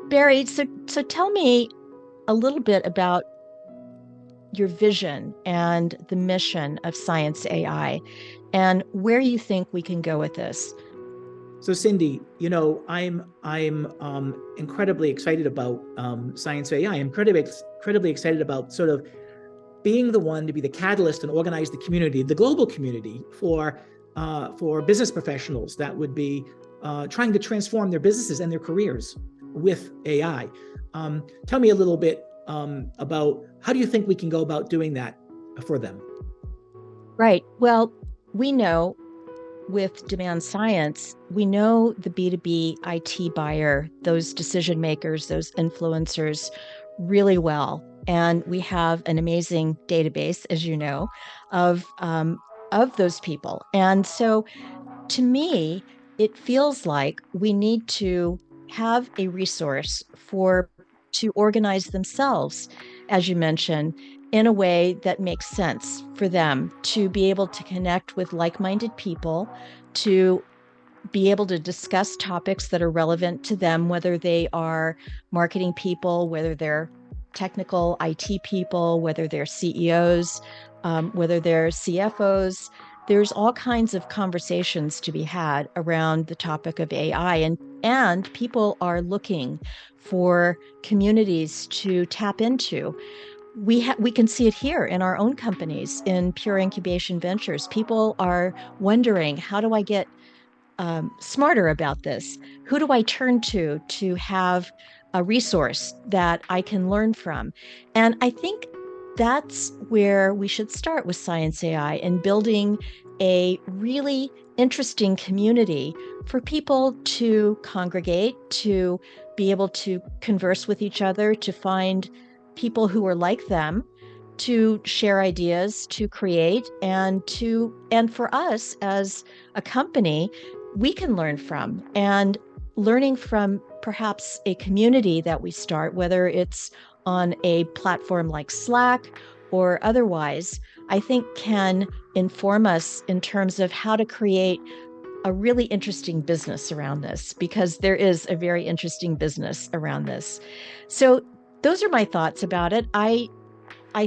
Barry, so tell me a little bit about your vision and the mission of Scienz AI and where you think we can go with this. So Cyndy, I'm incredibly excited about Scienz AI. I'm incredibly excited about sort of being the one to be the catalyst and organize the community, the global community for business professionals that would be trying to transform their businesses and their careers with AI. Tell me a little bit about how do you think we can go about doing that for them? Right. Well, we know with demand science, we know the B2B IT buyer, those decision makers, those influencers really well. And we have an amazing database, as you know, of those people. And so to me, it feels like we need to have a resource for to organize themselves, as you mentioned, in a way that makes sense for them to be able to connect with like-minded people, to be able to discuss topics that are relevant to them, whether they are marketing people, whether they're technical IT people, whether they're CEOs, whether they're CFOs. There's all kinds of conversations to be had around the topic of AI, and people are looking for communities to tap into. We can see it here in our own companies in Pure Incubation Ventures. People are wondering, how do I get smarter about this? Who do I turn to have a resource that I can learn from? And I think that's where we should start with Scienz AI and building a really interesting community for people to congregate, to be able to converse with each other, to find people who are like them, to share ideas, to create, and for us as a company, we can learn from. And learning from perhaps a community that we start, whether it's on a platform like Slack or otherwise, I think can inform us in terms of how to create a really interesting business around this, because there is a very interesting business around this. So those are my thoughts about it. I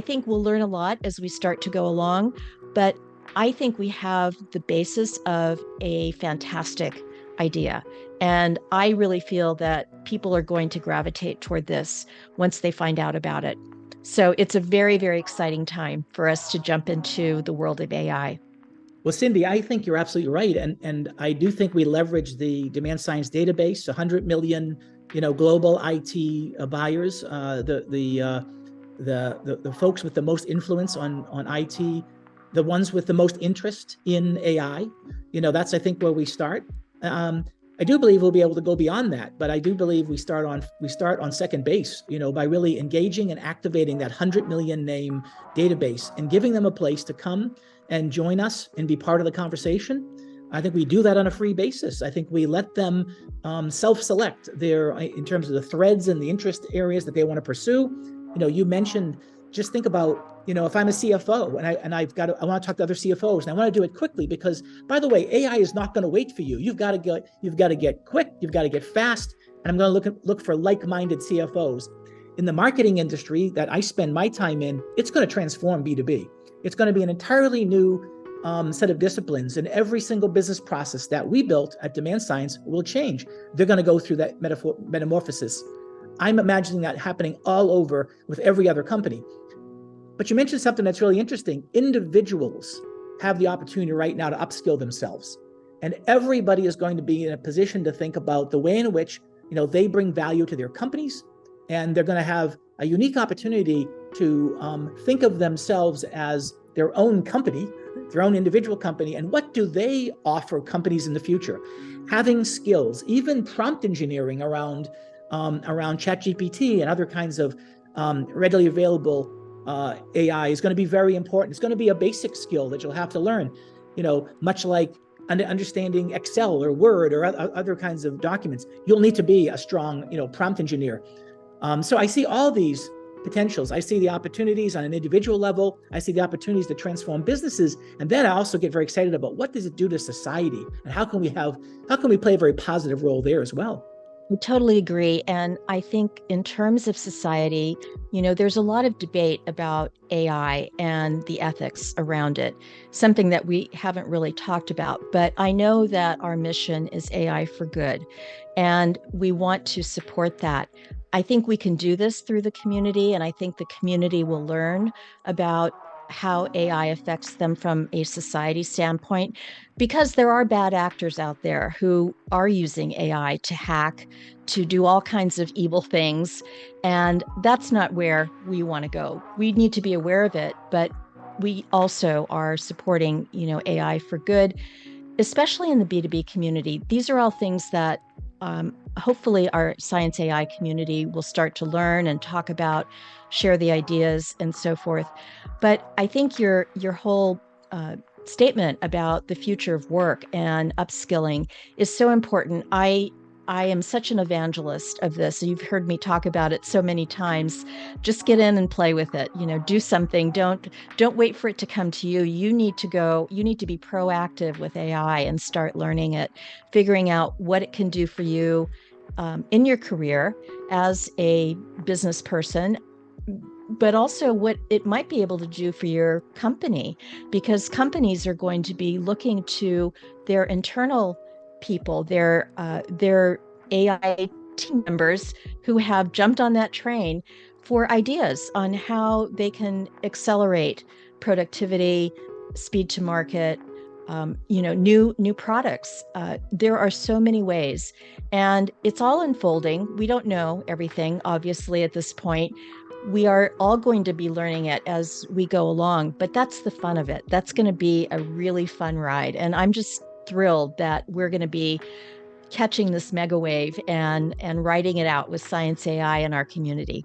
think we'll learn a lot as we start to go along, but I think we have the basis of a fantastic idea. And I really feel that people are going to gravitate toward this once they find out about it. So it's a very, very exciting time for us to jump into the world of AI. Well, Cyndy, I think you're absolutely right, and I do think we leverage the demand science database, 100 million, global IT buyers, the folks with the most influence on IT, the ones with the most interest in AI. That's I think where we start. I do believe we'll be able to go beyond that, but I do believe we start on second base, by really engaging and activating that 100 million name database and giving them a place to come and join us and be part of the conversation. I think we do that on a free basis. I think we let them self-select in terms of the threads and the interest areas that they want to pursue. You mentioned, just think about, if I'm a CFO and I want to talk to other CFOs and I want to do it quickly, because by the way, AI is not going to wait for you. You've got to get quick, you've got to get fast. And I'm going to look for like-minded CFOs. In the marketing industry that I spend my time in, it's going to transform B2B. It's going to be an entirely new set of disciplines, and every single business process that we built at Demand Science will change. They're going to go through that metamorphosis. I'm imagining that happening all over with every other company. But you mentioned something that's really interesting. Individuals have the opportunity right now to upskill themselves. And everybody is going to be in a position to think about the way in which, they bring value to their companies. And they're going to have a unique opportunity to think of themselves as their own company, their own individual company, and what do they offer companies in the future? Having skills, even prompt engineering around ChatGPT and other kinds of readily available AI is going to be very important. It's going to be a basic skill that you'll have to learn, much like understanding Excel or Word or other kinds of documents. You'll need to be a strong, prompt engineer. So I see all these potentials. I see the opportunities on an individual level. I see the opportunities to transform businesses. And then I also get very excited about what does it do to society and how can we play a very positive role there as well. I totally agree. And I think in terms of society, there's a lot of debate about AI and the ethics around it, something that we haven't really talked about. But I know that our mission is AI for good, and we want to support that. I think we can do this through the community, and I think the community will learn about how AI affects them from a society standpoint, because there are bad actors out there who are using AI to hack, to do all kinds of evil things. And that's not where we want to go. We need to be aware of it, but we also are supporting, AI for good, especially in the B2B community. These are all things that hopefully our Scienz AI community will start to learn and talk about, share the ideas and so forth. But I think your whole statement about the future of work and upskilling is so important. I am such an evangelist of this. You've heard me talk about it so many times. Just get in and play with it. Do something. Don't wait for it to come to you. You need to be proactive with AI and start learning it, figuring out what it can do for you in your career as a business person, but also what it might be able to do for your company, because companies are going to be looking to their internal people, their AI team members who have jumped on that train for ideas on how they can accelerate productivity, speed to market, new products. There are so many ways, and it's all unfolding. We don't know everything, obviously, at this point. We are all going to be learning it as we go along, but that's the fun of it. That's going to be a really fun ride. And I'm just thrilled that we're going to be catching this mega wave and writing it out with Scienz AI in our community.